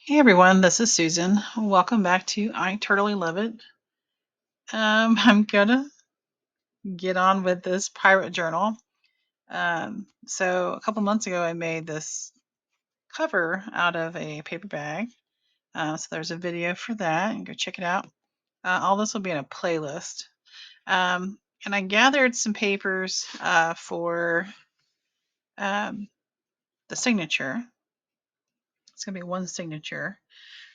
Hey everyone, this is Susan. Welcome back to I Totally Love It. I'm gonna get on with this pirate journal. So a couple months ago, I made this cover out of a paper bag. So there's a video for that, and go check it out. All this will be in a playlist. And I gathered some papers for um, the signature. It's gonna be one signature.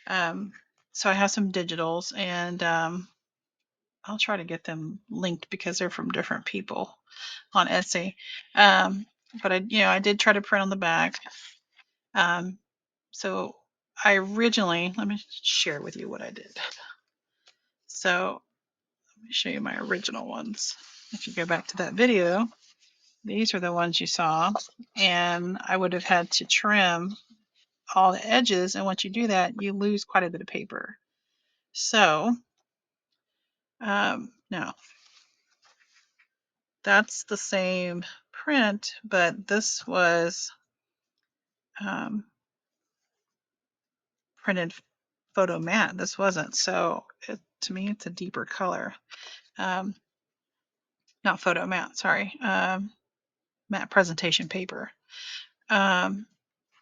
Um, so I have some digitals and I'll try to get them linked because they're from different people on Etsy. Um, but I did try to print on the back. Um, so I originally, let me share with you what I did. So let me show you my original ones. If you go back to that video, these are the ones you saw, and I would have had to trim all the edges. And once you do that, you lose quite a bit of paper. So now that's the same print, but this was um, printed photo matte. This wasn't. So to me, it's a deeper color. Um, Not photo matte, sorry. Matte presentation paper.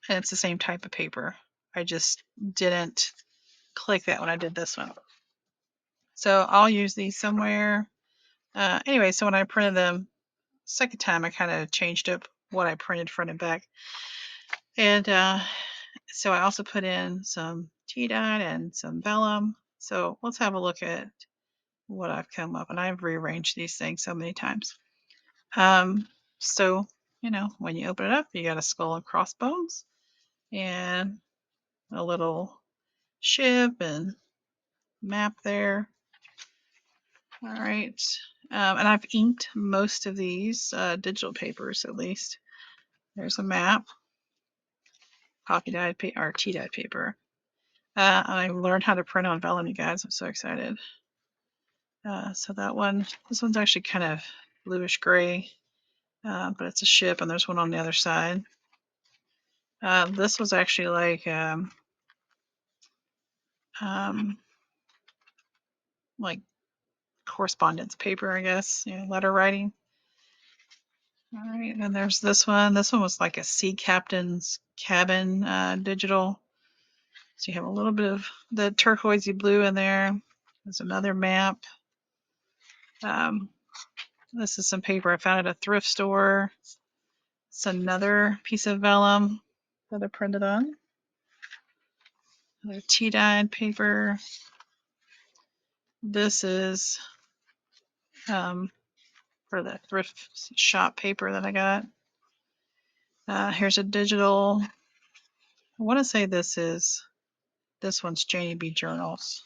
And it's the same type of paper. I just didn't click that when I did this one. So I'll use these somewhere. Anyway, so when I printed them second time, I kind of changed up what I printed front and back. And so I also put in some tea dye and some vellum. So let's have a look at what I've come up, and I've rearranged these things so many times. So when you open it up, you got a skull and crossbones and a little ship and map there. All right. And I've inked most of these digital papers, at least. There's a map, coffee dyed paper or tea dyed paper. I learned how to print on vellum, you guys. I'm so excited. So this one's actually kind of bluish gray, but it's a ship, and there's one on the other side. This was actually like correspondence paper, I guess, letter writing. All right, and there's this one. This one was like a sea captain's cabin digital. So you have a little bit of the turquoisey blue in there. There's another map. This is some paper I found at a thrift store. It's another piece of vellum that I printed on. Another tea-dyed paper. This is for the thrift shop paper that I got. Here's a digital. I want to say this one's Janie B. Journals.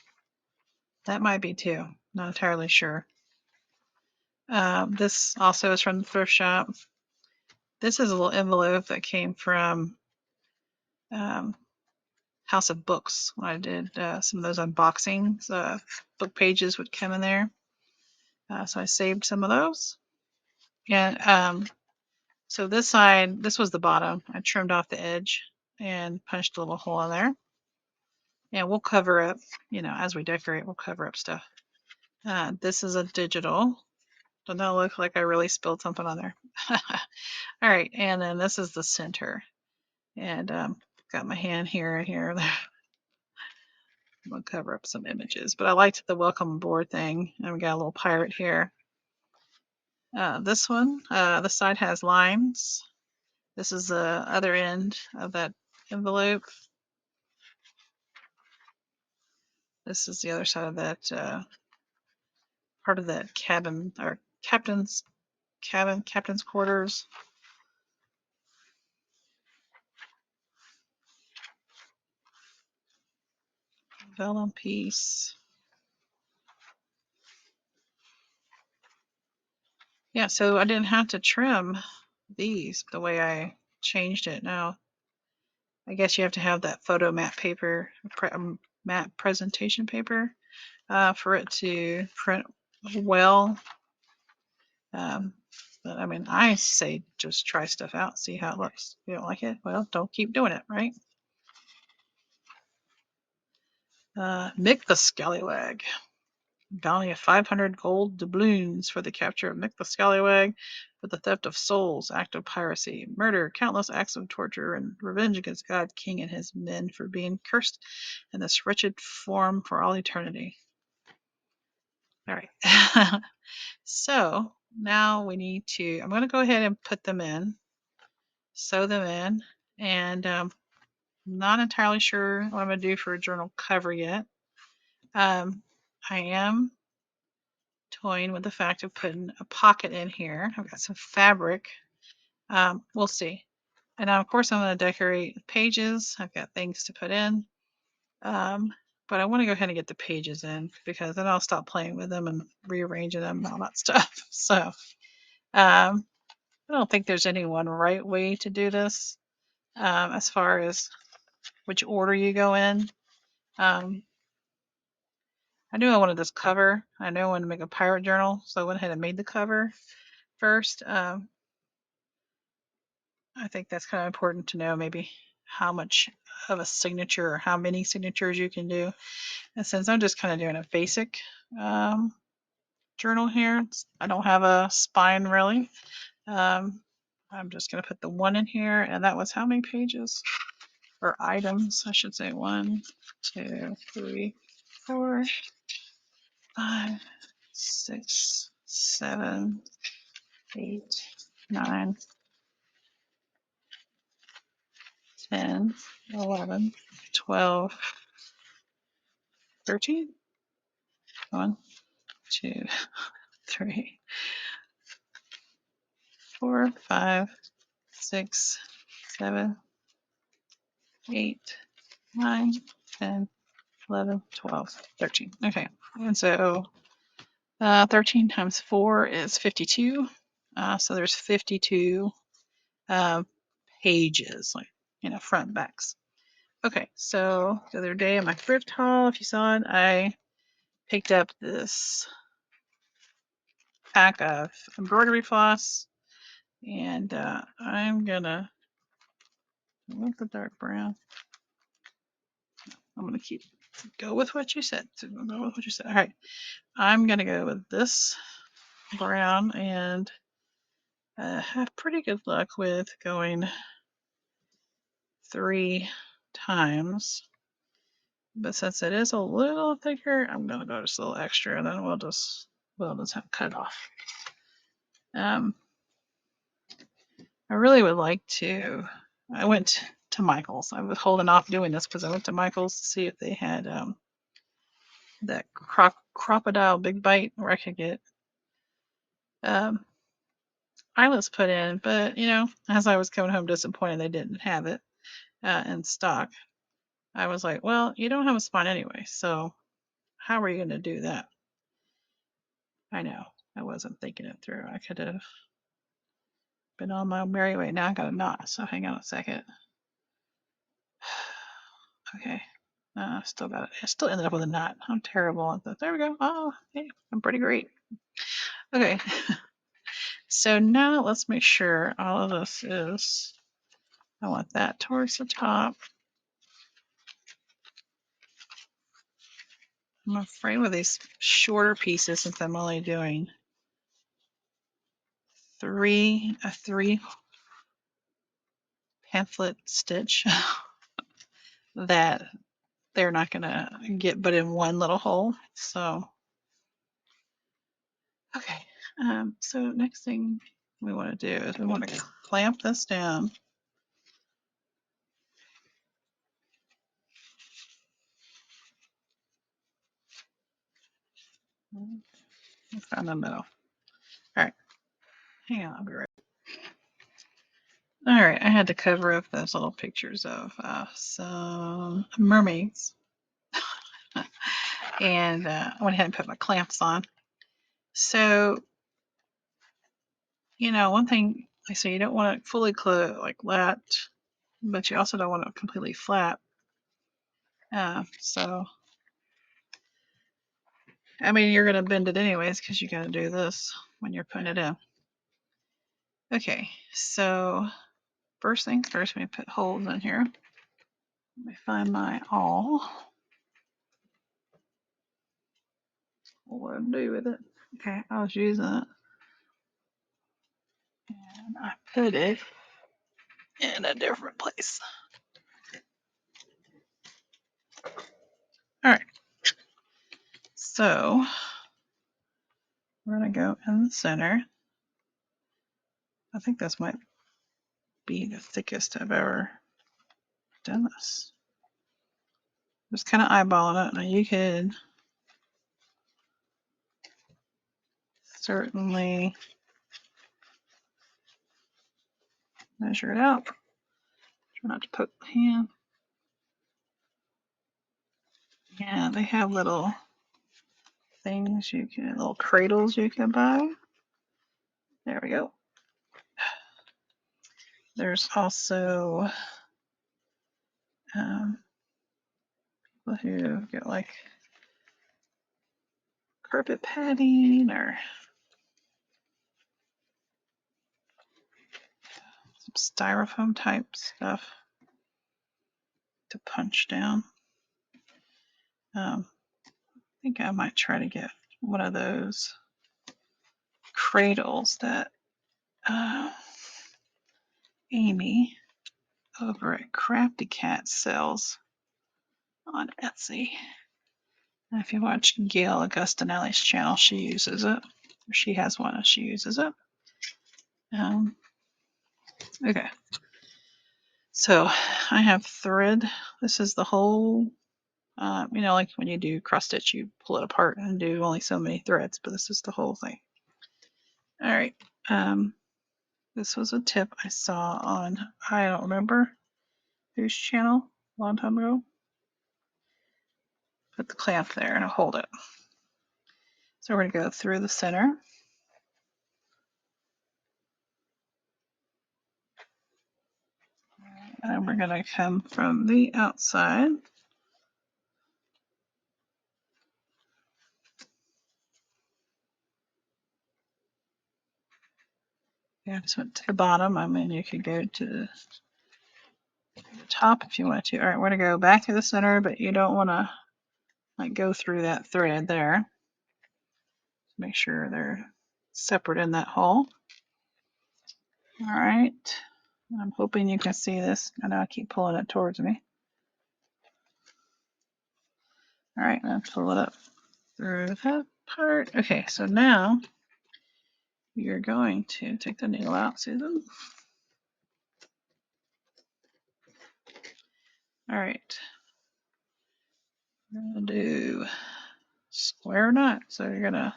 That might be too. Not entirely sure. This also is from the thrift shop. This is a little envelope that came from House of Books. When I did some of those unboxings, book pages would come in there. So I saved some of those. And so this side, this was the bottom. I trimmed off the edge and punched a little hole in there. And we'll cover up, as we decorate, we'll cover up stuff. This is a digital. Doesn't that look like I really spilled something on there? All right, and then this is the center. And got my hand here and here. I'm gonna cover up some images, but I liked the welcome aboard thing. And we got a little pirate here. This one, the side has lines. This is the other end of that envelope. This is the other side of that part of that cabin or captain's quarters. Vellum piece. Yeah, so I didn't have to trim these the way I changed it. Now, I guess you have to have that photo matte paper, matte presentation paper, for it to print well. But I mean, I say just try stuff out, see how it looks. If you don't like it, well, don't keep doing it, right? Mick the Scallywag. Bounty of 500 gold doubloons for the capture of Mick the Scallywag for the theft of souls, act of piracy, murder, countless acts of torture, and revenge against God, King, and his men for being cursed in this wretched form for all eternity. All right. So now we need to, I'm going to go ahead and put them in, sew them in, and not entirely sure what I'm going to do for a journal cover yet. I am toying with the fact of putting a pocket in here. I've got some fabric. We'll see. And now, of course, I'm going to decorate pages. I've got things to put in. But I want to go ahead and get the pages in because then I'll stop playing with them and rearranging them and all that stuff. So I don't think there's any one right way to do this as far as which order you go in. I knew I wanted this cover. I knew I wanted to make a pirate journal, so I went ahead and made the cover first. I think that's kind of important to know maybe how much of a signature or how many signatures you can do. And since I'm just kind of doing a basic journal here, I don't have a spine really. I'm just going to put the 1 in here, and that was how many pages? Or items, I should say. 1, 2, 3, 4, 5, 6, 7, 8, 9, 10, 11, 12, 13. 1, 2, 3, 4, 5, 6, 7, 8, 9, 10, 11, 12, 13. Okay, and so 13 times 4 is 52. So there's 52 pages, like, front and backs. Okay, so the other day in my thrift haul, if you saw it, I picked up this pack of embroidery floss, and I'm gonna love the dark brown. I'm gonna go with what you said. Go with what you said. All right, I'm gonna go with this brown, and have pretty good luck with going 3 times. But since it is a little thicker, I'm gonna go just a little extra, and then we'll just cut it off. I really would like to. I went to Michael's. I was holding off doing this because I went to Michael's to see if they had that crocodile big bite where I could get eyelets put in. But as I was coming home disappointed they didn't have it in stock, I was like, well, you don't have a spine anyway, so how are you going to do that? I know I wasn't thinking it through. I could have been on my merry way. Now I got a knot, so hang on a second. Okay. Still got it. I still ended up with a knot. I'm terrible at that. There we go. Oh, hey, I'm pretty great. Okay. So now let's make sure all of this is, I want that towards the top. I'm afraid with these shorter pieces, since I'm only doing a 3 pamphlet stitch, that they're not gonna get but in one little hole. So, okay. So next thing we want to do is we want to clamp this down. Found the middle. All right. Hang on, I'll be right. All right, I had to cover up those little pictures of some mermaids. And I went ahead and put my clamps on. So, one thing I say, you don't want it fully like that, but you also don't want it completely flat. So, I mean, you're going to bend it anyways because you got to do this when you're putting it in. Okay, so first things first, let me put holes in here. Let me find my awl. what to do with it. Okay, I was using it. And I put it in a different place. All right. So we're going to go in the center. I think this might be the thickest I've ever done this. Just kind of eyeballing it. Now you could certainly measure it out. Try not to poke the hand. Yeah, they have little things you can, little cradles you can buy. There we go. There's also people who get like carpet padding or some styrofoam type stuff to punch down. I think I might try to get one of those cradles that Amy over at Crafty Cat sells on Etsy. And if you watch Gail Augustinelli's channel, she uses it. She has one and she uses it. Okay. So I have thread. This is the whole, you know, like when you do cross stitch, you pull it apart and do only so many threads, but this is the whole thing. All right. This was a tip I saw on, I don't remember whose channel, a long time ago. Put the clamp there and I'll hold it. So we're going to go through the center. And we're going to come from the outside. Yeah, I just went to the bottom. I mean, you could go to the top if you want to. All right, we're going to go back to the center, but you don't want to like go through that thread there. Make sure they're separate in that hole. All right. I'm hoping you can see this. I know I keep pulling it towards me. All right, I'll pull it up through that part. Okay, so now you're going to take the needle out, Susan. All right. We're going to do square knot. So you're going to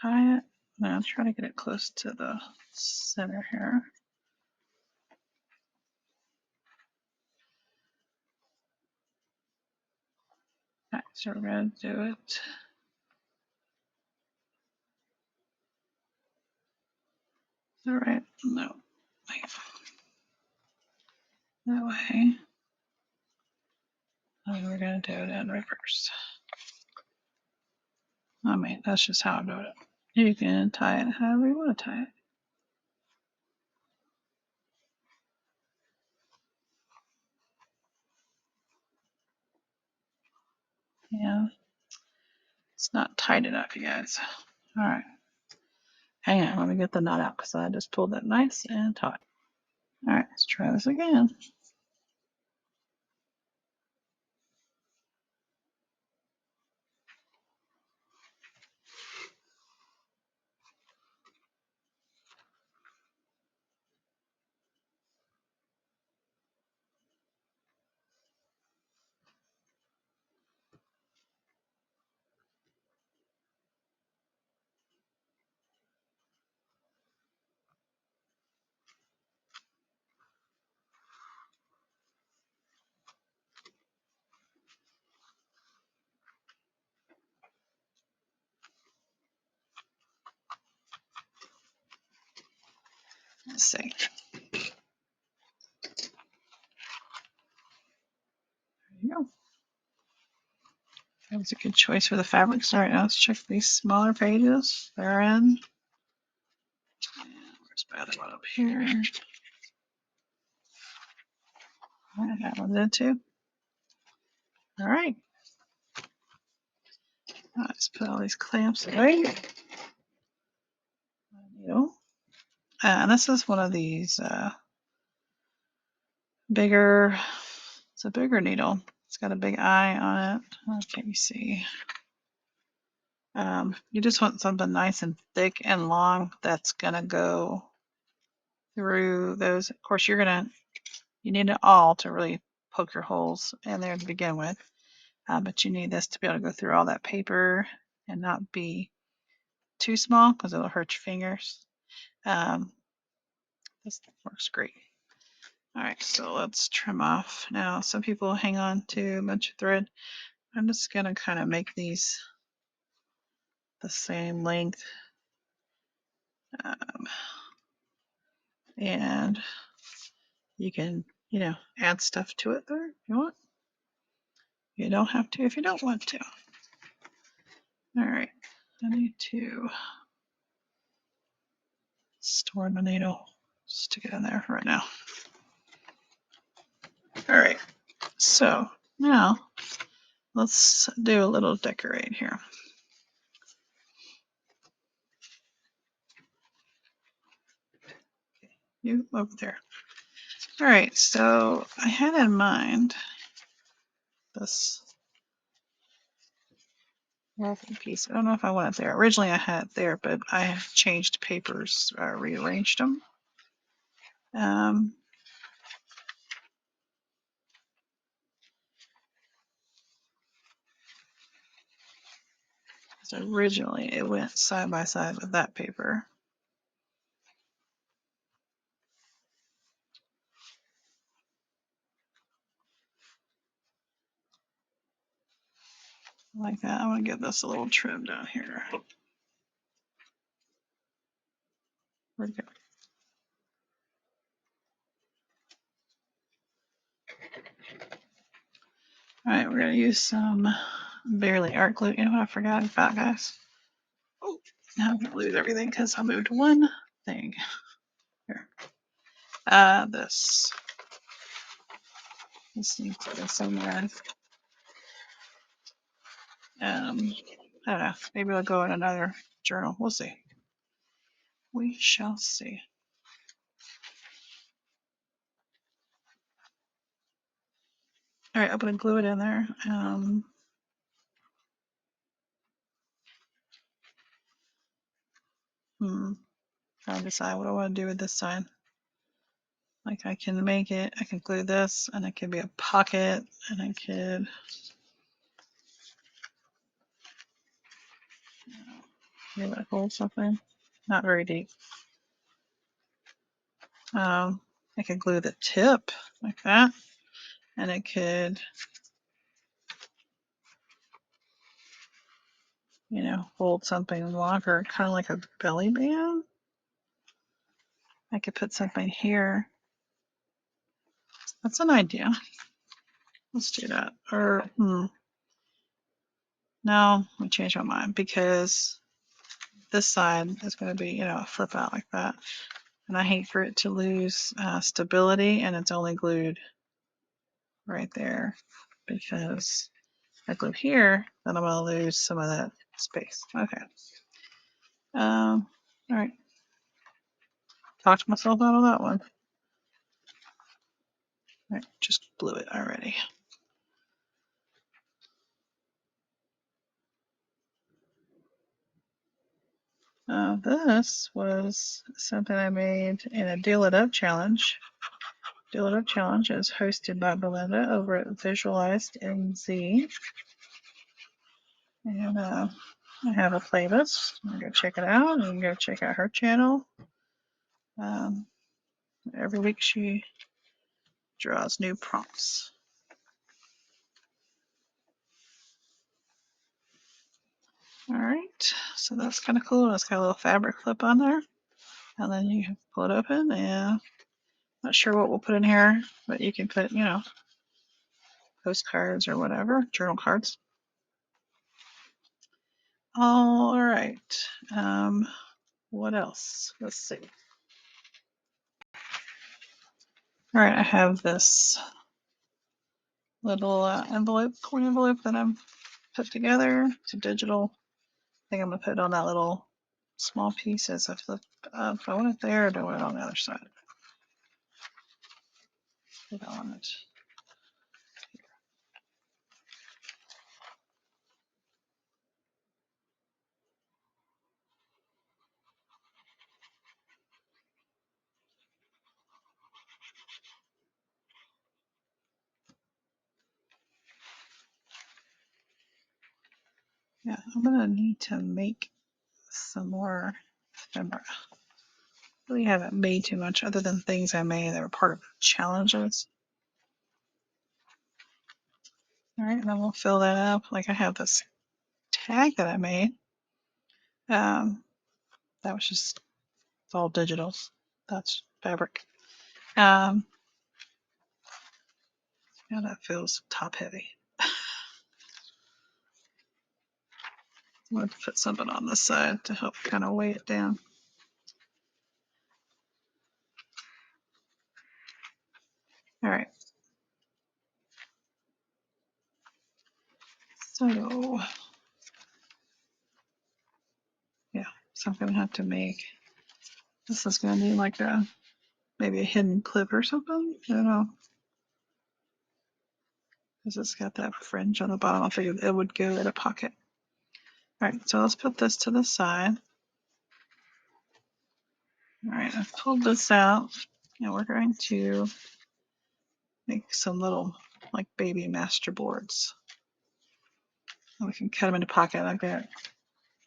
tie it. Now try to get it close to the center here. All right, so we're going to do it. All right, no, that way. And we're going to do it in reverse. I mean, that's just how I'm doing it. You can tie it however you want to tie it. Yeah, it's not tight enough, you guys. All right, hang on, let me get the knot out because I just pulled it nice and taut. All right, let's try this again. Let's see. There you go. That was a good choice for the fabrics. All right, now let's check these smaller pages. They're in. And where's my other one up here? All right, that one's in too. All right. I'll just put all these clamps away. Needle. And this is one of these bigger, it's a bigger needle. It's got a big eye on it. Okay, you see. You just want something nice and thick and long that's gonna go through those. Of course, you need it all to really poke your holes in there to begin with. But you need this to be able to go through all that paper and not be too small because it'll hurt your fingers. This works great. All right, so let's trim off. Now, some people hang on to a bunch of thread. I'm just gonna kind of make these the same length. And you can, add stuff to it there if you want. You don't have to if you don't want to. All right, I need to store my needle. Stick it in there right now. All right, so now let's do a little decorate here. You over there. All right, so I had in mind this wrapping piece. I don't know if I want it there. Originally I had it there, but I changed papers, rearranged them. So originally it went side by side with that paper. Like that. I'm going to give this a little trim down here. Where'd it go? All right, we're going to use some Bearly art glue. You know what I forgot about, guys? Oh, now I'm going to lose everything because I moved one thing. Here. This needs to go somewhere. I don't know. Maybe I'll go in another journal. We'll see. We shall see. All right, I'm going to glue it in there. Trying to decide what I want to do with this side. Like I can glue this, and it could be a pocket, and I could maybe hold something. Not very deep. I could glue the tip like that, and it could, hold something longer, kind of like a belly band. I could put something here. That's an idea. Let's do that. Or, no, let me change my mind because this side is going to be, flip out like that. And I hate for it to lose stability, and it's only glued right there because I glue here, then I'm going to lose some of that space. Okay. All right. Talked myself out of that one. All right, just blew it already. This was something I made in a Deal It Up challenge. Deal It Up challenge is hosted by Belinda over at Visualized NZ. And I have a playlist. You can go check it out. You can go check out her channel. Every week she draws new prompts. All right, so that's kind of cool. It's got a little fabric clip on there, and then you pull it open, and not sure what we'll put in here, but you can put, postcards or whatever, journal cards. All right, what else? Let's see. All right, I have this little coin envelope that I'm put together. Some digital. I think I'm gonna put it on that little small piece as I flip up. Do I want it there or do I want it on the other side? I think I want it. Yeah, I'm gonna need to make some more ephemera. Really haven't made too much other than things I made that were part of challenges. All right, and then we'll fill that up. Like I have this tag that I made. That was just, it's all digitals. That's fabric. Yeah, that feels top heavy. I'm going to put something on this side to help kind of weigh it down. All right. So, yeah, so I'm going to have to make, this is going to need like a, maybe a hidden clip or something. I don't know. Because it's got that fringe on the bottom. I figured it would go in a pocket. All right, so let's put this to the side. All right, I've pulled this out and we're going to make some little like baby master boards. And we can cut them into pocket like that.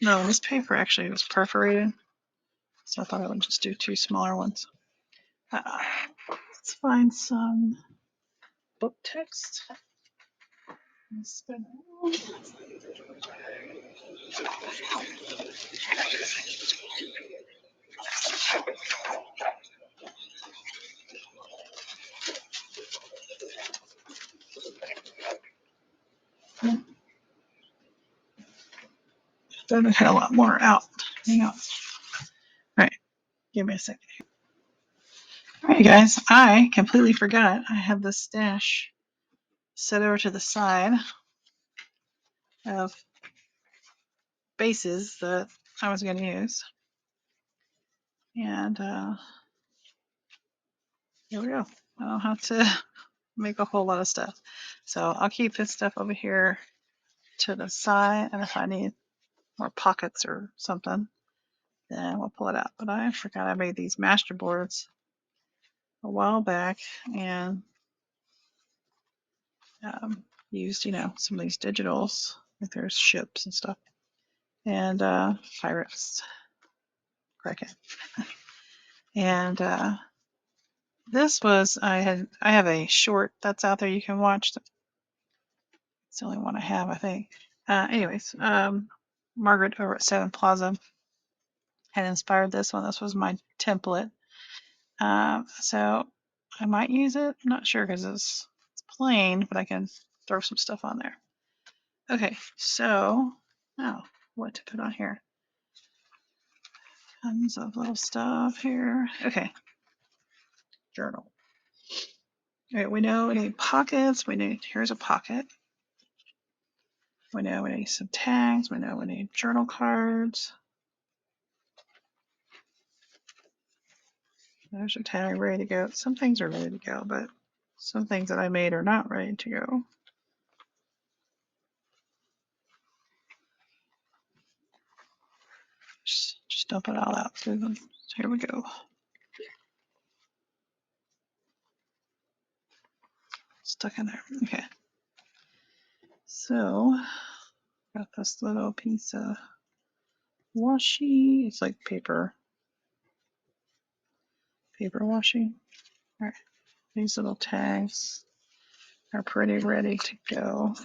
No, this paper actually was perforated, so I thought I would just do 2 smaller ones. Let's find some book text. Then I had a lot more out. Hang on. All right, give me a second. All right, guys, I completely forgot I have this stash set over to the side of bases that I was going to use. And here we go. I don't have to make a whole lot of stuff. So I'll keep this stuff over here to the side, and if I need more pockets or something, then we'll pull it out. But I forgot I made these master boards a while back and used, some of these digitals. Like there's ships and stuff, and pirates, Kraken, and this was I have a short that's out there you can watch. It's the only one I have, I think. Anyways, Margaret over at Seven Plaza had inspired this one. This was my template. So I might use it. I'm not sure because it's plain, but I can throw some stuff on there. Okay, so now what to put on here? Tons of little stuff here. Okay, journal. All right, we know we need pockets. Here's a pocket. We know we need some tags. We know we need journal cards. There's a tag ready to go. Some things are ready to go, but some things that I made are not ready to go. Just dump it all out through them. Here we go. Stuck in there. Okay. So, got this little piece of washi. It's like paper washi. All right. These little tags are pretty ready to go.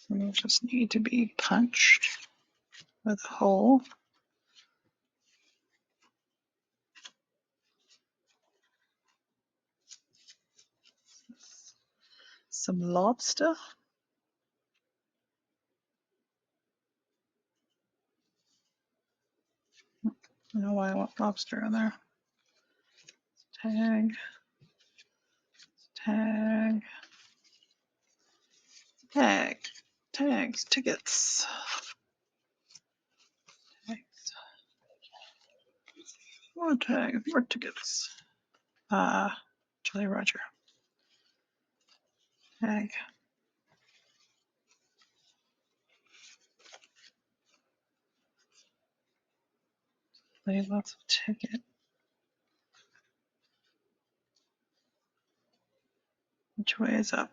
And they just need to be punched with a hole. Some lobster. I don't know why I want lobster in there. Tag. Tag. Tag. Tags. Tickets. Tags. More tags. More tickets. Jolly Roger. Tag. Play lots of ticket. Which way is up?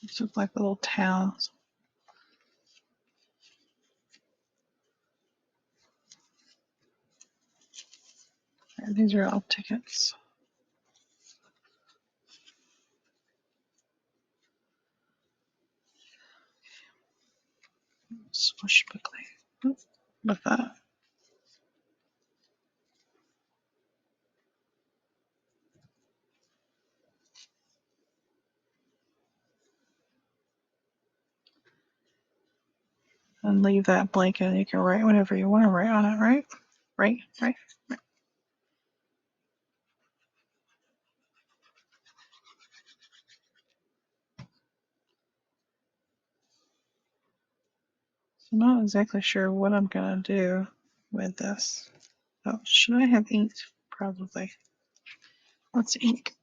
These look like little towns. And these are all tickets. Swashbuckling. With that. And leave that blank and you can write whatever you want to write on it, right? Right. So I'm not exactly sure what I'm going to do with this. Oh, should I have inked? Probably. Let's ink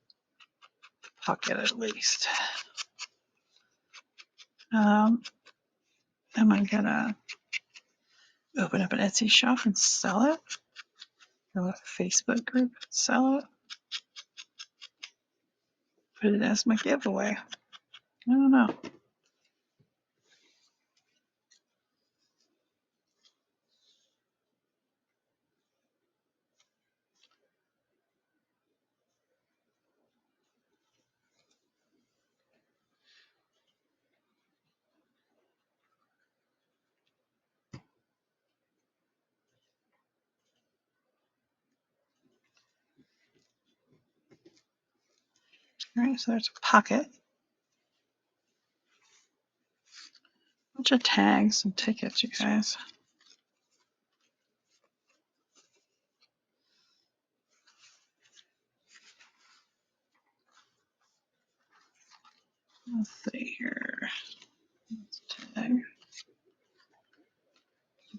the pocket at least. Am I going to open up an Etsy shop and sell it? Or a Facebook group and sell it? Put it as my giveaway. I don't know. All right, so there's a pocket. Bunch of tags and tickets, you guys. Let's see here. Tag.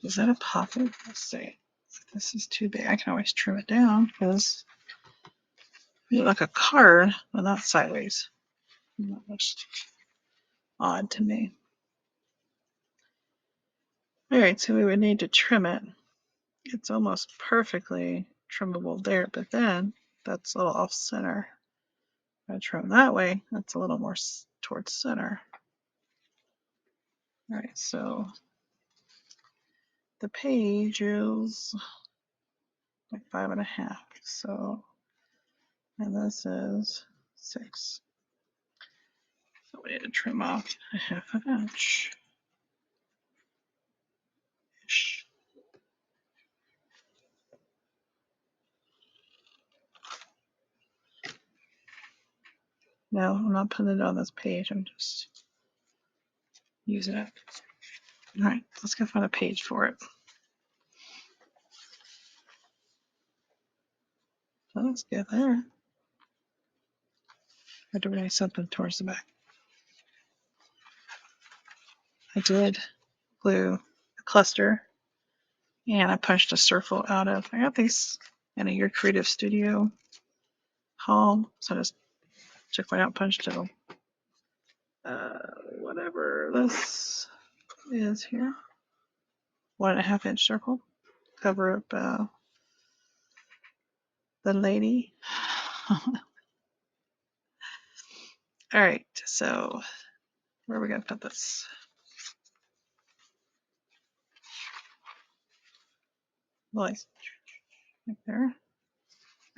Is that a pocket? Let's see. If this is too big, I can always trim it down because it's like a card, but not sideways. That looks odd to me. All right, so we would need to trim it. It's almost perfectly trimmable there, but then that's a little off center. If I trim that way, that's a little more towards center. All right, so the page is like 5.5. So, and this is 6. So we need to trim off a 1/2 inch. Ish. No, I'm not putting it on this page. I'm just using it. All right, let's go find a page for it. So let's get there. I had to write something towards the back. I did glue a cluster and I punched a circle out of, I got these in a Your Creative Studio haul. So I just took one out, punched it. Whatever this is here. 1.5 inch circle. Cover up the lady. All right, so where are we gonna put this? Right there.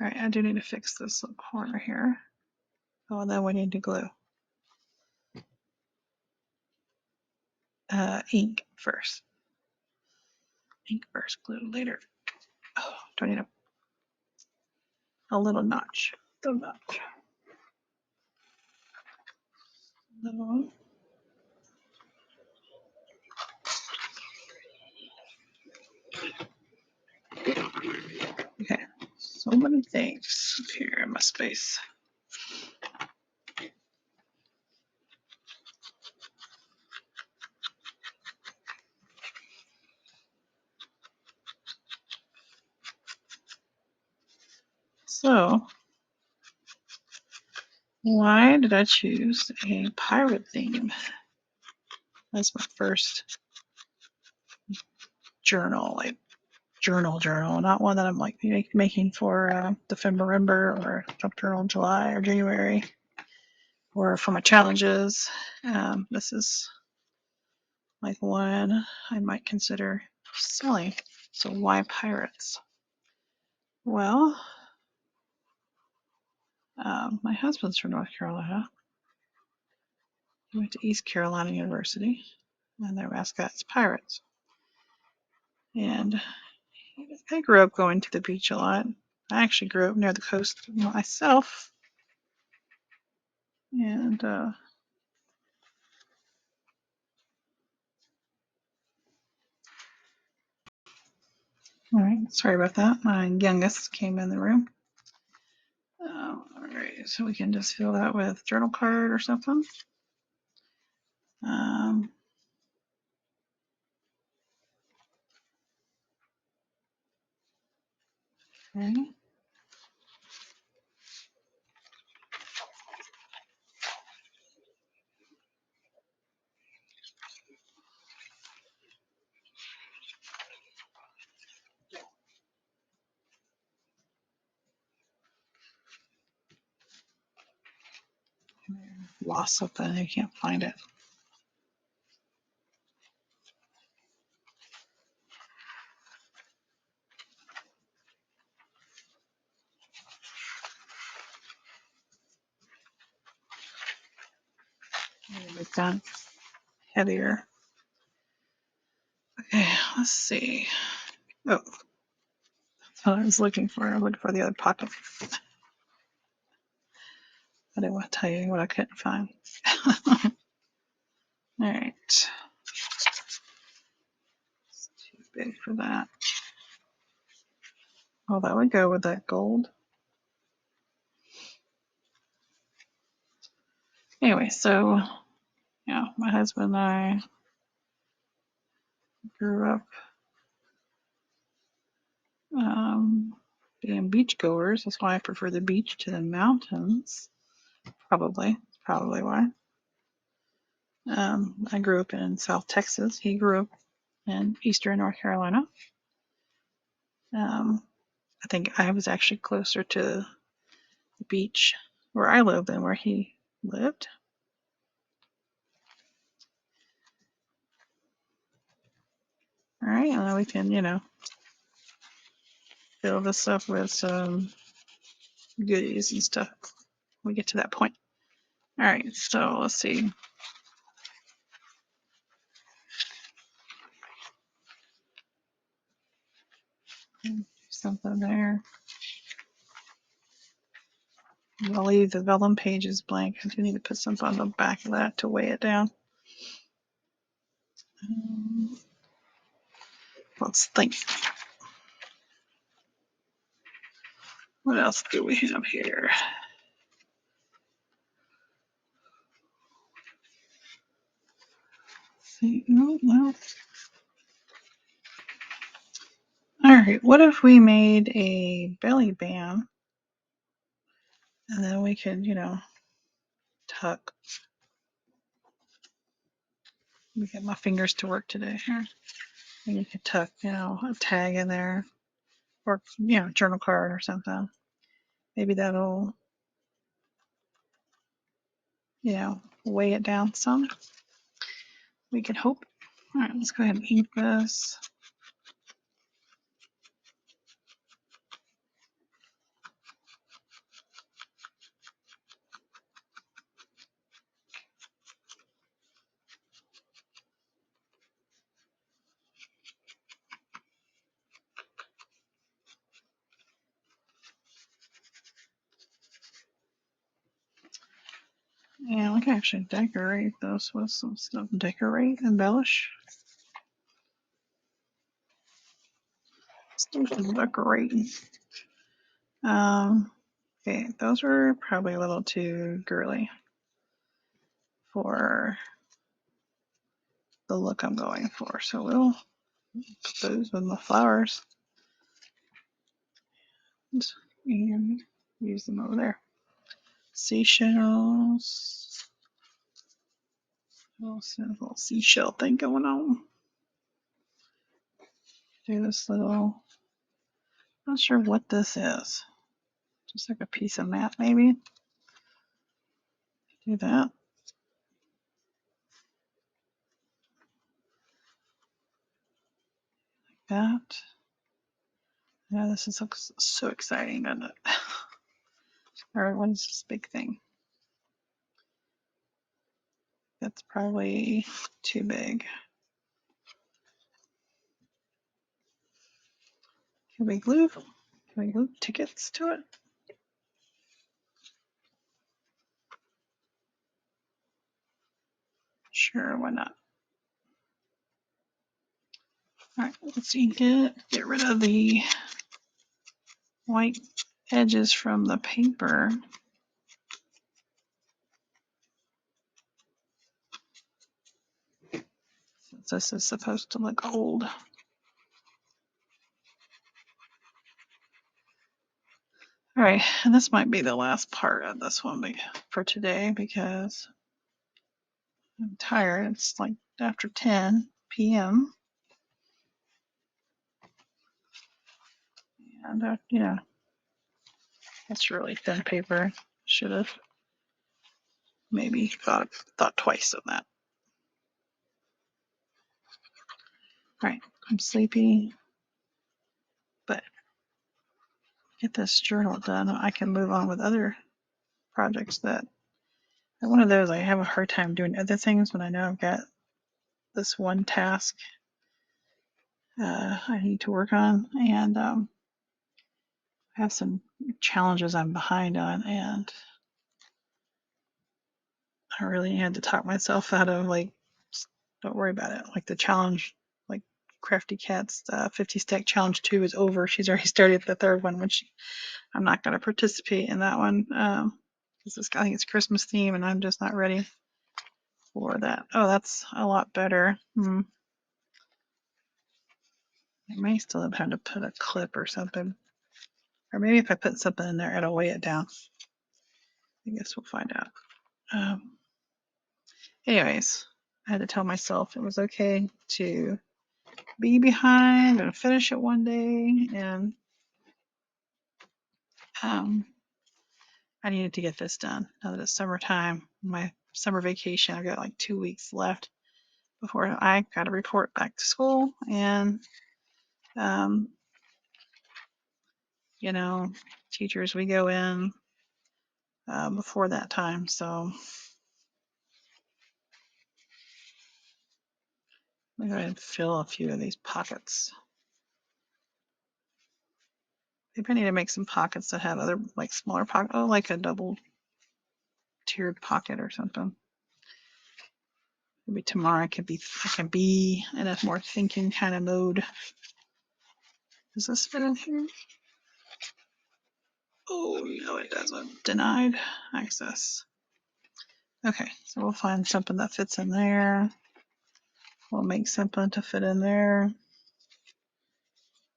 All right, I do need to fix this little corner here. Oh, and then we need to glue. Ink first. Ink first, glue later. Oh, do I need a little notch? The notch. Little one. So many things here in my space. So, why did I choose a pirate theme as my first journal? Like journal, not one that I'm like making for November or jump journal in July or January or for my challenges. This is like one I might consider selling. So why pirates? Well, my husband's from North Carolina. He went to East Carolina University, and their mascot's pirates. And I grew up going to the beach a lot. I actually grew up near the coast myself. And all right, sorry about that. My youngest came in the room. All right, so we can just fill that with journal card or something. Okay. Lost something. I can't find it. Make that heavier. Okay, let's see. Oh, that's what I was looking for. I was looking for the other pocket. I didn't want to tell you what I couldn't find. All right. It's too big for that. Oh, that would go with that gold. Anyway, so yeah, my husband and I grew up being beach goers. That's why I prefer the beach to the mountains. Probably why. I grew up in South Texas. He grew up in Eastern North Carolina. I think I was actually closer to the beach where I lived than where he lived. All right, and then we can, fill this up with some goodies and stuff when we get to that point. All right, so let's see. Something there. I'll leave the vellum pages blank. I do need to put something on the back of that to weigh it down. Let's think. What else do we have here? See, no. All right, what if we made a belly band and then we could, tuck. Let me get my fingers to work today here. And you could tuck, a tag in there or, journal card or something. Maybe that'll, weigh it down some. We can hope. All right, let's go ahead and ink this. And we can actually decorate this with some stuff. Decorate, embellish. Let's do some decorating. Okay, those were probably a little too girly for the look I'm going for. So we'll put those with the flowers and use them over there. Seashells. Little seashell thing going on. Do this little, not sure what this is. Just like a piece of mat, maybe. Do that. Like that. Yeah, this looks so exciting, doesn't it? All right, what is this big thing? That's probably too big. Can we glue tickets to it? Sure, why not? All right, let's see. Get rid of the white edges from the paper. Since this is supposed to look old. All right, and this might be the last part of this one for today because I'm tired. It's like after 10 p.m. And, it's really thin paper. Should have maybe thought twice of that. All right, I'm sleepy, but get this journal done. I can move on with other projects that. One of those I have a hard time doing other things when I know I've got this one task I need to work on, and I have some challenges I'm behind on, and I really had to talk myself out of like, don't worry about it. Like the challenge, like Crafty Cat's 50 stack challenge 2 is over. She's already started the third one, which I'm not going to participate in that one because I think it's Christmas theme, and I'm just not ready for that. Oh, that's a lot better. I may still have had to put a clip or something. Or maybe if I put something in there, it'll weigh it down. I guess we'll find out. Anyways, I had to tell myself it was okay to be behind and finish it one day. And I needed to get this done now that it's summertime. My summer vacation, I've got like 2 weeks left before I got to report back to school. And, teachers, we go in before that time. So I'm going to fill a few of these pockets. Maybe I need to make some pockets that have other like smaller pockets. Oh, like a double tiered pocket or something. Maybe tomorrow I can be in a more thinking kind of mode. Does this fit in here? Oh no, it doesn't. Denied access. Okay, so we'll find something that fits in there. We'll make something to fit in there.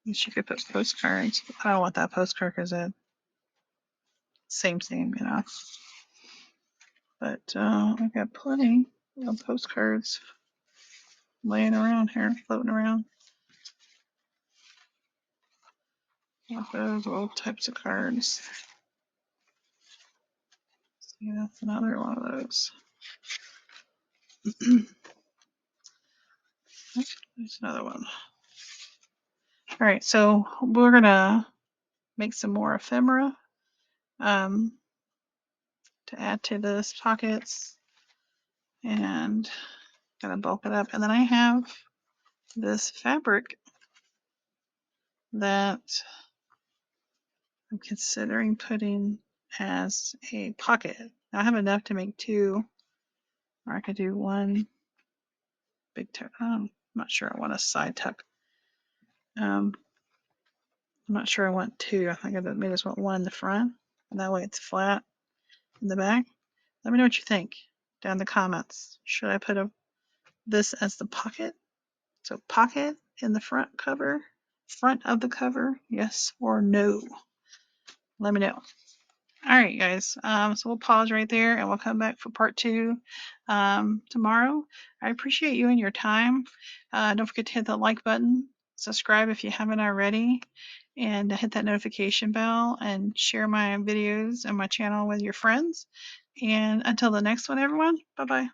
You could put postcards. I don't want that postcard because it same, But I've got plenty of postcards laying around here, floating around. Those old types of cards. See, that's another one of those. There's another one. All right, so we're gonna make some more ephemera to add to this pockets, and gonna bulk it up. And then I have this fabric that I'm considering putting as a pocket. Now I have enough to make 2, or I could do 1 big tuck. I'm not sure I want a side tuck. I'm not sure I want two. I think I maybe just want one in the front, and that way it's flat in the back. Let me know what you think down in the comments. Should I put this as the pocket? So pocket in the front of the cover, yes or no? Let me know. All right, guys. So we'll pause right there and we'll come back for part 2 tomorrow. I appreciate you and your time. Don't forget to hit the like button, subscribe if you haven't already, and hit that notification bell and share my videos and my channel with your friends. And until the next one, everyone, bye-bye.